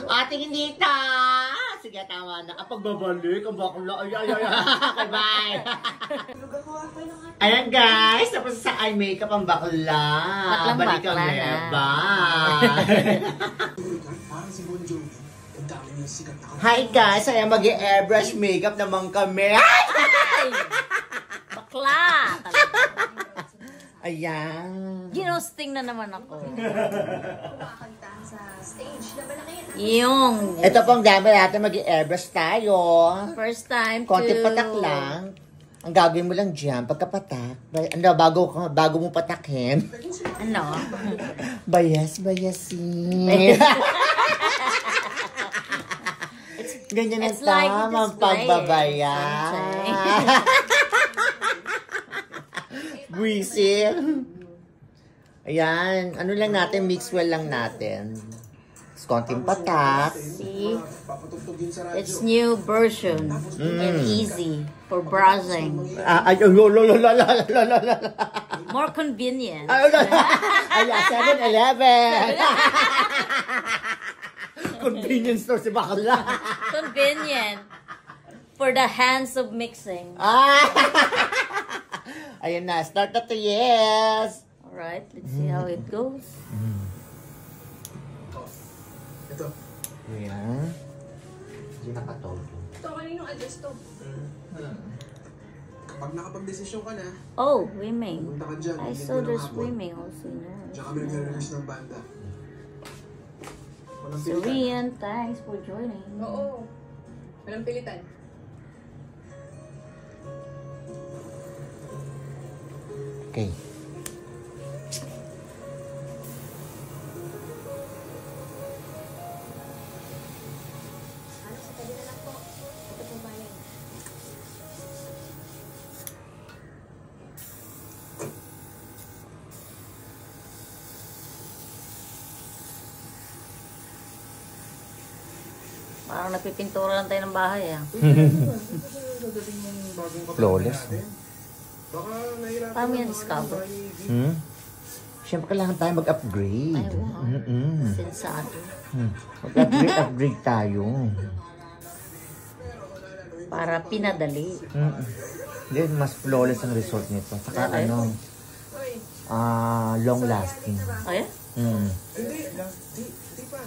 Ating Nita! Sige, tama na. Kapag babalik, ang bakla. Ay. Okay, bye. Ayan guys, tapos sa eye makeup ang bakla. Balik ang bye. Hi guys, ayan mag-airbrush makeup naman kami. Bakla! Ayan. Ginosting na naman ako. Kumakanta sa stage. Laban na kayo. Yung Ito pong dami natin mag-airbrush tayo. first time Konti to... patak lang. Ang gagawin mo lang dyan, pagkapatak. Bago mo patakin. Ano? Bayasin. Ganyan ang It's like tamang display. pagbabayan. Buisit. Ayan. Ano lang natin, mix well lang natin. Konting patak. See? It's new version. And easy for browsing. More convenient. Ayan, 7-Eleven. Convenience store si Bakla. Convenient for the hands of mixing. Ayan na, start na to, yes. Alright, let's see how it goes. Ito. Ayan. Hindi nakatog. Ito, kaninong address to? Kapag nakapag-desisyon ka na, Oh, swimming. punta ka dyan. I Linggo saw ng the hapon. swimming also. Diyan kami nag-release ng banda. Walang pilitan. Surian, thanks for joining. Oo. Walang pilitan. Okay. Ano, sa tabi na lang po. Ito po bayan. Parang nagpipintura lang tayo ng bahay ah. Flawless. Baka nahirapan Paano ng yan mga discover? Hmm? Siyempre kailangan tayo mag-upgrade. Ay, wow. Mm-mm. Sensado. Mag-upgrade tayo. Para pinadali. Hindi, mas flawless ang result nito. Saka Okay. long lasting. Ay, Mm. Hindi, di pa.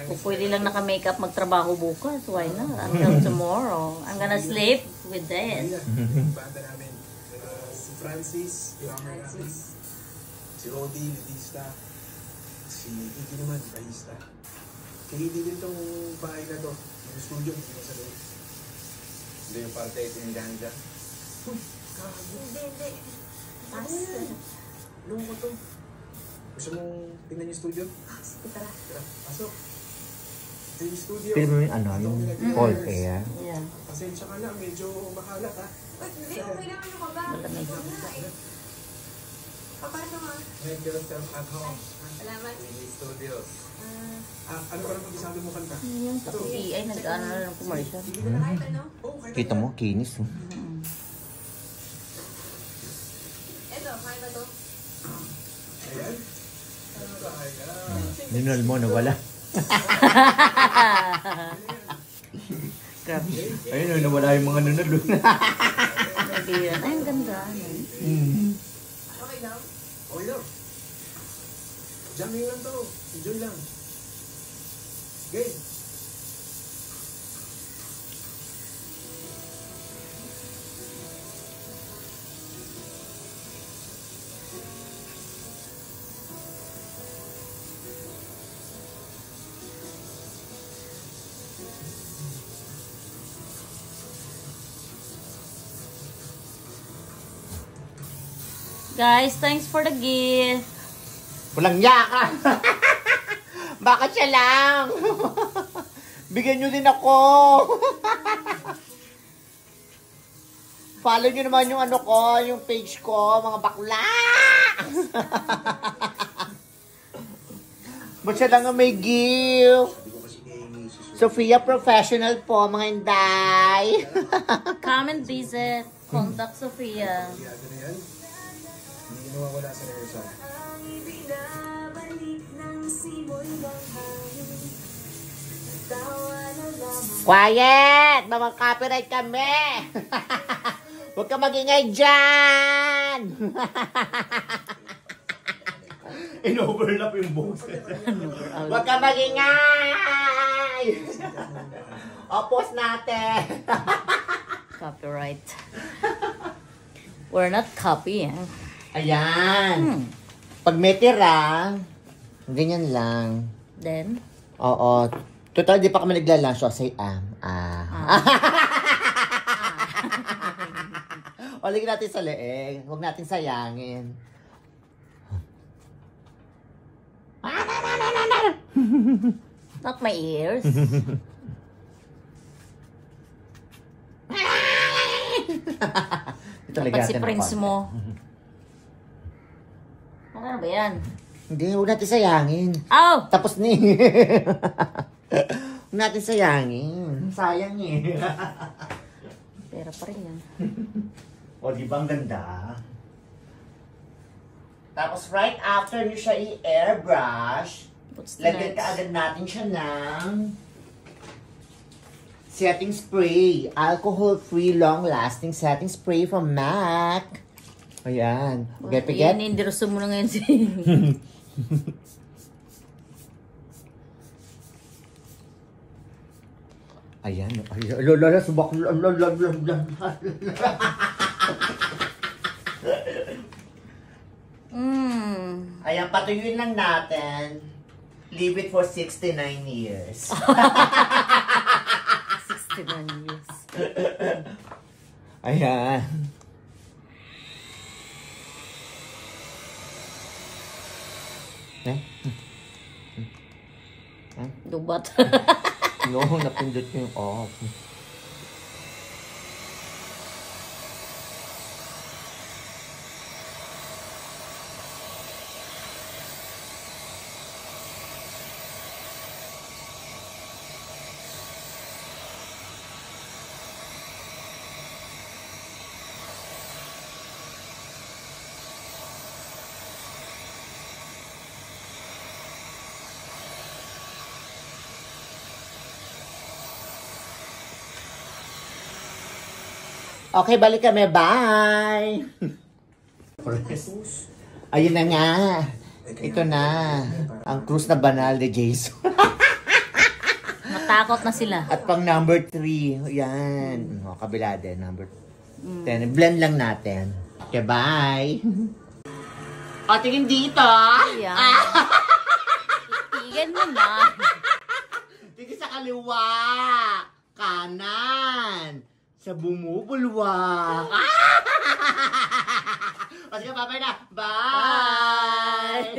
kung pwede lang naka-makeup magtrabaho bukas, why not? Until tomorrow. I'm gonna sleep with this. Banda namin. Si Francis, drummer namin. Si Rodi, lidista. Si Iggy naman, bahista. Kaya hindi din itong bahay na to. Yung studio, hindi mo sa loob. Hindi yung parte itindahan dyan. Hindi. Ano ko to? Gusto mong tingnan yung studio? Sige, tara. Tara, pasok. Ito yung studio. Pili mo yung yung cold air. Yeah. Pasensya ka na, medyo makalat ha. Hindi, okay lang. Ano ka ba? Malamig. Paano nga? Make yourself at home. Salamat. Mini Studios. Ano pa lang pag-isabi mo kanta? Yung sa PI, nag-ano na ng commercial. Sige na kahit ano. Oo, kahit Kita mo, kinis. Eto, kaya ba to? Ayan. Ninol mo, nawala. Grabe. Ayun, nawala yung mga nunod. Ay, ang ganda. Okay lang? Okay lang. Jamming lang to. Enjoy lang. Okay. Guys, thanks for the gift. Walang yaka. Bakit siya lang? Bigyan nyo din ako. Follow nyo naman yung ano ko, yung page ko, mga bakla. Ba't siya lang ang may gift? Sophia Professional po, mga inday. Come and visit. Contact Sophia. Iyado na yan. Hindi nawawala sa rehearsal. Ang ibinabalik ng simoy ng hangin. Quiet! Mga copyright kami! Huwag ka magingay dyan! In-overlap yung boses. Huwag ka magingay! Opos natin! Copyright. We're not copying. Ayan. Pag may tira, ganyan lang. Then, Oo. Total, di pa kami nagla-lunch. So, say, O, ligyan natin sa leeg. Huwag natin sayangin. not my ears. Ito, Dapat si natin ng Prince konti. mo. Ano ba yan? Hindi, huwag natin sayangin. Oh! Tapos ni. Huwag natin sayangin. Sayang eh. Pera pa rin yan. O, di ba ang ganda? Tapos, right after nyo siya i-airbrush, What's the lagyan next? ka agad natin siya ng setting spray. Alcohol-free, long-lasting setting spray from MAC. Ayan. Yan, Get? indiruso mo na ngayon si... Ayan. Lala, subak. Ayan, patuyuin lang natin. Leave it for 69 years. 69 years. Ayan. Dubat. No, napindot ko yung off. Okay, balik kami. Bye! Ayun na nga. Ito na. Ang cruise na banal ni Jason. Natakot na sila. At pang number 3. Yan. O, kabila din. Number 10. Blend lang natin. Okay, bye! O, tingin dito. Ayan. Itigan mo na. Tingin sa kaliwa. Kanan. Sa bumubulwak. O, sige, bye-bye na. Bye!